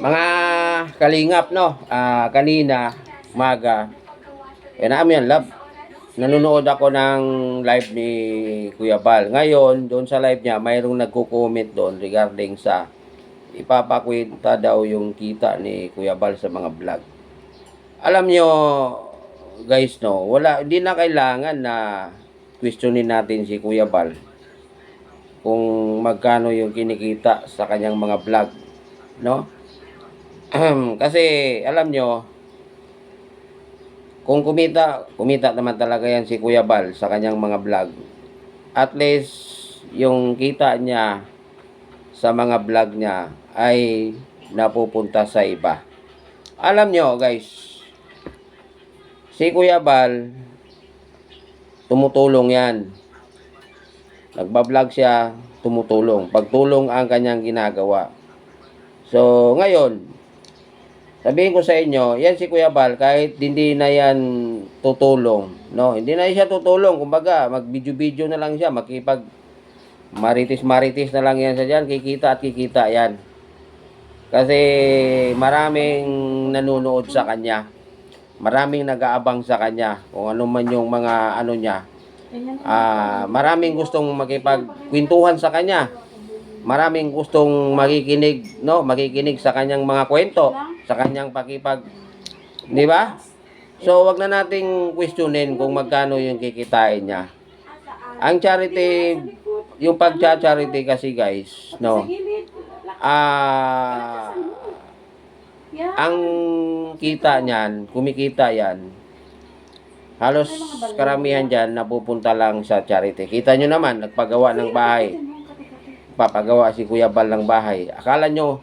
Mga kalingap, no? Kanina, umaga, namin yan, love. Nanonood ako ng live ni Kuya Bal. Ngayon, doon sa live niya, mayroong nagko-comment doon regarding sa ipapakwenta daw yung kita ni Kuya Bal sa mga vlog. Alam nyo, guys, no, hindi na kailangan na questionin natin si Kuya Bal kung magkano yung kinikita sa kanyang mga vlog, no? Kasi alam nyo, kung kumita naman talaga yan si Kuya Bal sa kanyang mga vlog. At least yung kita niya sa mga vlog niya ay napupunta sa iba. Alam nyo, guys, si Kuya Bal tumutulong yan. Nagbablog siya, tumutulong. Pagtulong ang kanyang ginagawa. So, ngayon, sabihin ko sa inyo, yan si Kuya Bal, kahit hindi na yan tutulong, no? Hindi na siya tutulong. Kumbaga, mag-video-video na lang siya, makipag maritis-maritis na lang yan sa dyan, kikita at kikita yan. Kasi maraming nanonood sa kanya. Maraming nag-aabang sa kanya. Kung ano man yung mga ano niya. Maraming gustong makipagkwentuhan sa kanya. Maraming gustong makikinig, no? Makikinig sa kanyang mga kwento, sa kanyang pakipag, di ba? So, wag na nating questionin kung magkano yung kikitain niya. Ang charity, yung pag-charity kasi, guys, no? Ang kita niyan, kumikita yan, halos karamihan dyan napupunta lang sa charity. Kita nyo naman, nagpagawa ng bahay. Papagawa si Kuya Bal ng bahay. Akala nyo,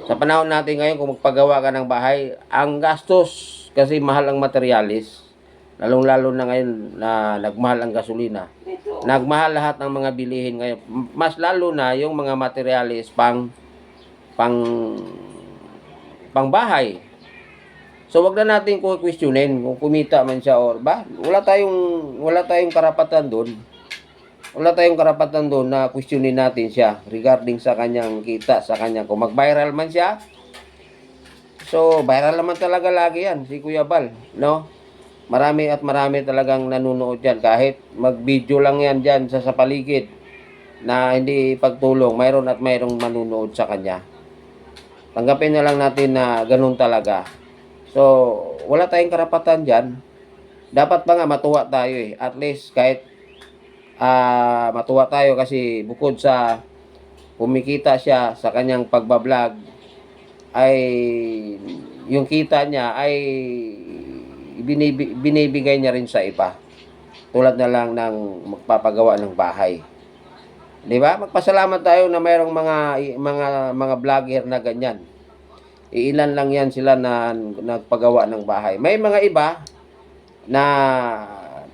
sa panahon natin ngayon, kung magpagawa ka ng bahay, ang gastos, kasi mahal ang materialis. Lalong-lalo na ngayon na nagmahal ang gasolina. Nagmahal lahat ng mga bilihin ngayon. Mas lalo na yung mga materialis pang bahay. So wag na natin ko questionin kung kumita man siya or ba. Wala tayong karapatan doon. Wala tayong karapatan doon na questionin natin siya regarding sa kanyang kita, sa kanyang kung mag-viral man siya. So viral naman talaga lagi yan si Kuya Bal, no? Marami talagang nanonood diyan kahit mag-video lang yan diyan sa paligid na hindi pagtulong, mayroong manunood sa kanya. Tanggapin na lang natin na ganun talaga. So, wala tayong karapatan dyan. Dapat ba nga matuwa tayo eh. At least kahit matuwa tayo kasi bukod sa kumikita siya sa kanyang pagbablog, ay yung kita niya ay binibigay niya rin sa iba. Tulad na lang ng magpapagawa ng bahay. 'Di ba? Magpasalamat tayo na mayroong mga vlogger na ganyan. Iilan lang yan sila na nagpagawa ng bahay. May mga iba na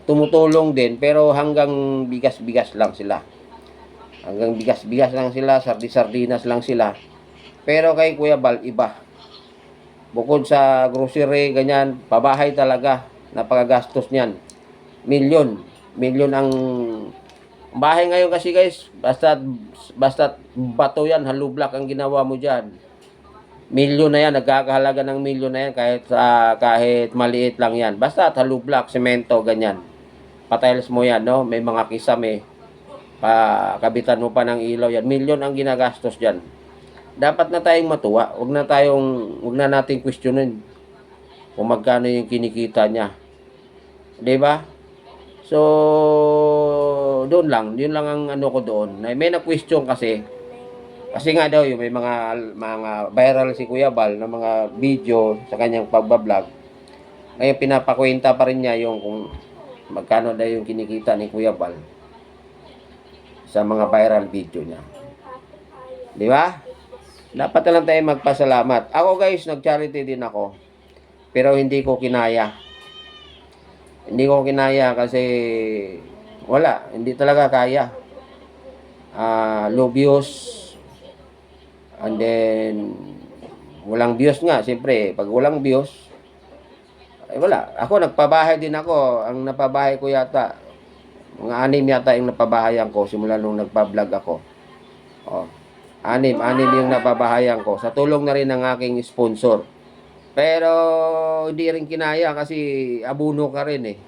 tumutulong din pero hanggang bigas-bigas lang sila. Hanggang bigas-bigas lang sila, sardinas lang sila. Pero kay Kuya Bal, iba. Bukod sa grocery, ganyan, pabahay talaga. Napakagastos niyan. Milyon ang bahay ngayon kasi, guys. Basta bato yan, hollow block ang ginawa mo dyan. Milyon na yan, nagkakahalaga ng milyon na yan kahit maliit lang yan. Basta hollow block, semento, ganyan. Patiles mo yan, no? May mga kisame. Kabitan mo pa ng ilaw yan. Milyon ang ginagastos dyan. Dapat na tayong matuwa. Huwag na nating questionin kung magkano yung kinikita niya. 'Di ba? So, doon lang. Yun lang ang ano ko doon. May na-question kasi nga daw yung may mga viral si Kuya Bal na mga video sa kanyang pagbablog. Ngayon pinapakwenta pa rin niya yung kung magkano daw yung kinikita ni Kuya Bal sa mga viral video niya. 'Di ba? Dapat na lang tayo magpasalamat. Ako, guys, nag-charity din ako. Pero hindi ko kinaya. Hindi ko kinaya kasi wala, hindi talaga kaya. Low views. And then walang views nga, siyempre, pag walang views, ay wala. Ako, nagpabahay din ako. Ang napabahay ko yata, mga 6 yata yung napabahayan ko simula nung nagpa-vlog ako. Anim yung nababahayan ko. Sa tulong na rin ng aking sponsor. Pero hindi rin kinaya kasi abuno ka rin eh.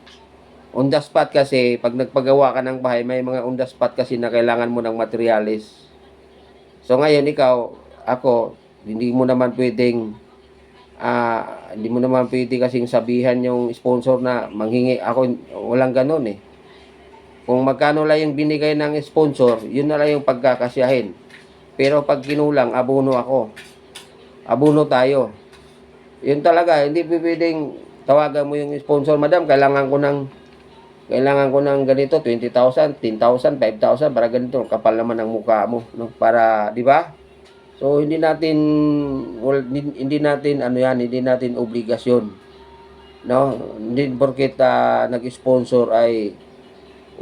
On the spot kasi, pag nagpagawa ka ng bahay, may mga on the spot kasi na kailangan mo ng materialis. So ngayon ikaw, ako, hindi mo naman pwede kasing sabihan yung sponsor na manghingi ako, walang ganun eh. Kung magkano lang yung binigay ng sponsor, yun na lang yung pagkakasyahin. Pero pag kinulang, abono ako. Abono tayo. Yun talaga, hindi pwedeng tawagan mo yung sponsor, madam, kailangan ko ng ganito, 20,000, 10,000, 5,000 para ganito, kapal naman ang mukha mo, no? Para, di ba? So hindi natin hindi natin obligasyon, no? Hindi porket nag-sponsor ay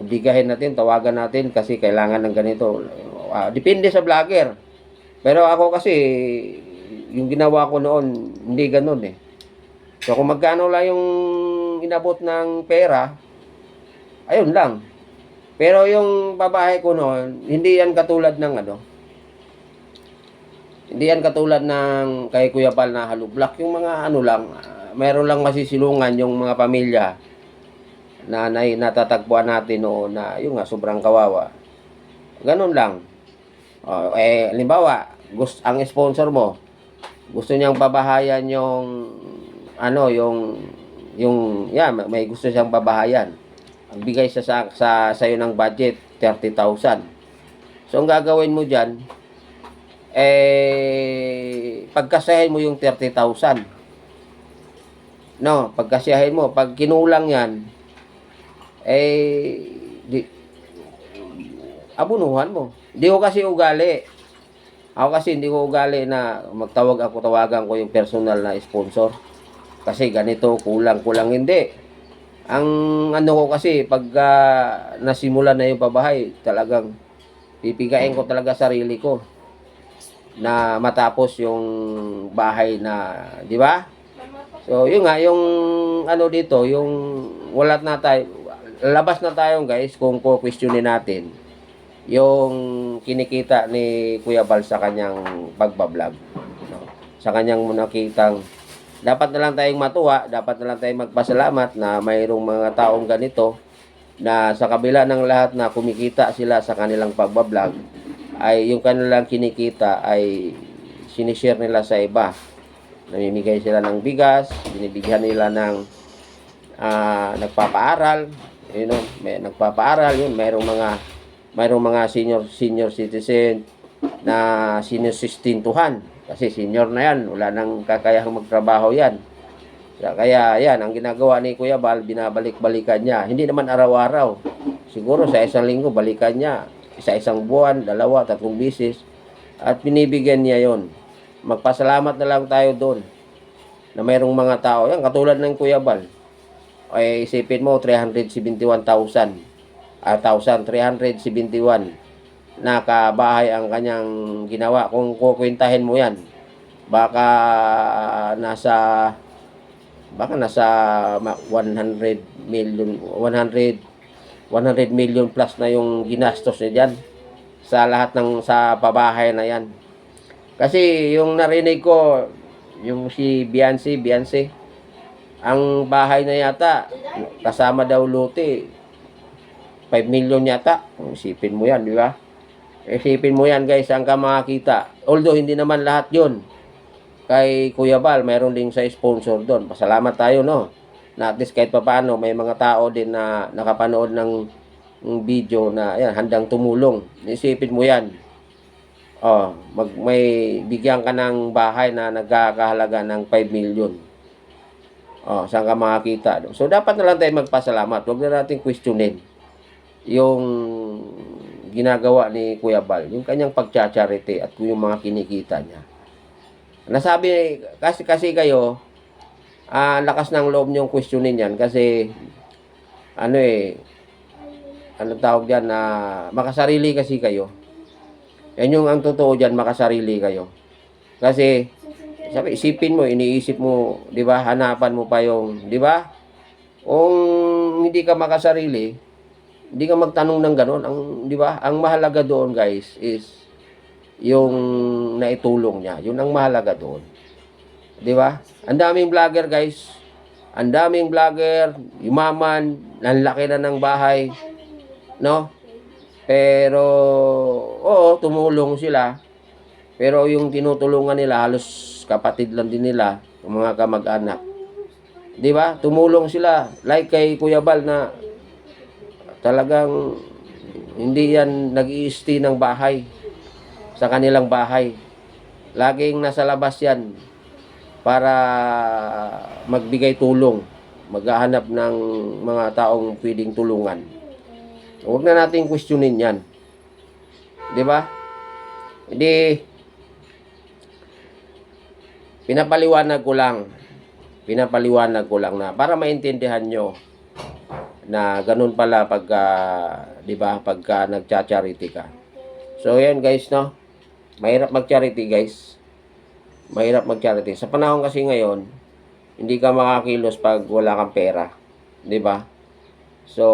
obligahin natin, tawagan natin kasi kailangan ng ganito. Depende sa vlogger. Pero ako kasi yung ginawa ko noon, hindi ganoon eh. So kung magkano lang yung inabot ng pera, ayun lang. Pero yung babae ko noon, hindi yan katulad ng hindi yan katulad ng kay Kuya Bal na halublak. Yung mga lang, mayroon lang masisilungan yung mga pamilya na natatagpuan natin noon na yung nga sobrang kawawa. Ganun lang. Halimbawa, ang sponsor mo, gusto niyang babahayan yung may gusto siyang babahayan. Ang bigay sa'yo ng budget, 30,000. So, ang gagawin mo dyan, pagkasahin mo yung 30,000. No, pagkasiyahin mo. Pag kinulang yan, abunuhan mo. Hindi ko kasi ugali. Ako kasi hindi ko ugali na tawagan ko yung personal na sponsor. Kasi ganito, kulang hindi. Ang ko kasi, pag nasimula na yung pabahay, talagang pipigain ko talaga sarili ko na matapos yung bahay na, di ba? So, yun nga, yung dito, yung labas na tayo guys, kung questionin natin yung kinikita ni Kuya Bal sa kanyang pagbablog. No? Sa kanyang nakitang, dapat na lang tayong matuwa, dapat na lang tayong magpasalamat na mayroong mga taong ganito na sa kabila ng lahat na kumikita sila sa kanilang pagbablog, ay yung kanilang kinikita ay sinishare nila sa iba. Namimigay sila ng bigas, binibigyan nila ng nagpapaaral, may nagpapaaral yun, mayroong mga senior citizen na sinusistentuhan kasi senior na yan, wala nang kakayahang magtrabaho yan. Kaya yan, ang ginagawa ni Kuya Bal, binabalik-balikan niya. Hindi naman araw-araw. Siguro sa isang linggo, balikan niya. Isang buwan, 2, 3 bisis. At binibigyan niya yon. Magpasalamat na lang tayo doon na mayroong mga tao. Yan, katulad ng Kuya Bal. Ay isipin mo, 371,000. 371 na kabahay ang kanyang ginawa. Kung kukwentahin mo yan, baka nasa 100 million plus na yung ginastos niya dyan sa lahat sa pabahay na yan. Kasi yung narinig ko, yung si Beyonce, ang bahay na yata kasama daw lote 5 million yata. Isipin mo yan, di ba? Isipin mo yan guys, ang ka makakita. Although hindi naman lahat yun kay Kuya Bal, mayroon din sa sponsor doon. Pasalamat tayo, no? Na at least kahit papaano, may mga tao din na nakapanood ng video na yan, handang tumulong. Isipin mo yan. May bigyan ka ng bahay na nagkakahalaga ng 5 million. Saan ka makakita? So, dapat na lang tayo magpasalamat. Huwag na natin questionin yung ginagawa ni Kuya Bal, yung kanyang pagcha-charity at yung mga kinikita niya. Nasabi, kasi kayo, lakas ng loob niyong questionin yan kasi, tawag dyan, makasarili kasi kayo. Yan yung ang totoo dyan, makasarili kayo. Kasi, isipin mo, iniisip mo, di ba, hanapan mo pa yung, di ba? Kung hindi ka makasarili, hindi ka magtanong ng gano'n. Di ba? Ang mahalaga doon, guys, is yung naitulong niya. Yun ang mahalaga doon. 'Di ba? Ang daming vlogger, guys. Ang daming vlogger, yumaman, ang laki na ng bahay, no? Pero oo, tumulong sila. Pero yung tinutulungan nila halos kapatid lang din nila, yung mga kamag-anak. 'Di ba? Tumulong sila like kay Kuya Bal na talagang hindi yan nag-i-stay ng bahay sa kanilang bahay. Laging nasa labas yan para magbigay tulong, maghahanap ng mga taong pwedeng tulungan. Huwag na nating questionin yan. 'Di ba? Hindi, pinapaliwanag ko lang na para maintindihan nyo na ganun pala pagka, 'di ba, pagka nagcha-charity ka. So yan guys, no. Mahirap mag-charity, guys. Mahirap mag-charity. Sa panahon kasi ngayon, hindi ka makakilos pag wala kang pera, 'di ba? So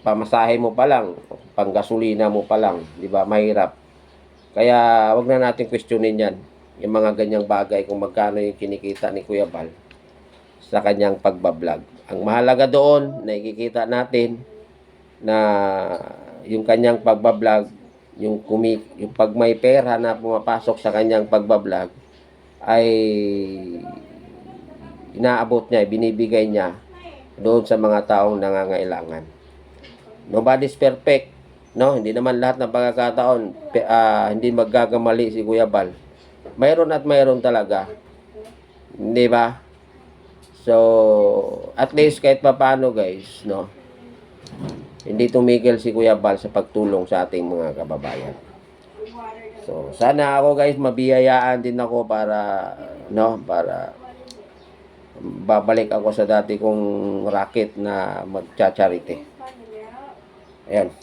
pamasahe mo pa lang, panggasolina mo pa lang, 'di ba? Mahirap. Kaya wag na natin questionin 'yan. Yung mga ganyang bagay kung magkano yung kinikita ni Kuya Bal sa kanyang pagbablog. Ang mahalaga doon, nakikita natin na yung kanyang pagbablog, yung pag may pera na pumapasok sa kanyang pagbablog ay inaabot niya, binibigay niya doon sa mga taong nangangailangan. Nobody's perfect, no? Hindi naman lahat ng pagkakataon hindi maggagamali si Kuya Bal. Mayroon at mayroon talaga. 'Di ba? So, at least kahit papaano, guys, no? Hindi tumigil si Kuya Bal sa pagtulong sa ating mga kababayan. So, sana ako, guys, mabiyayaan din ako para, no, para babalik ako sa dati kong racket na magcha-charity. Ayan.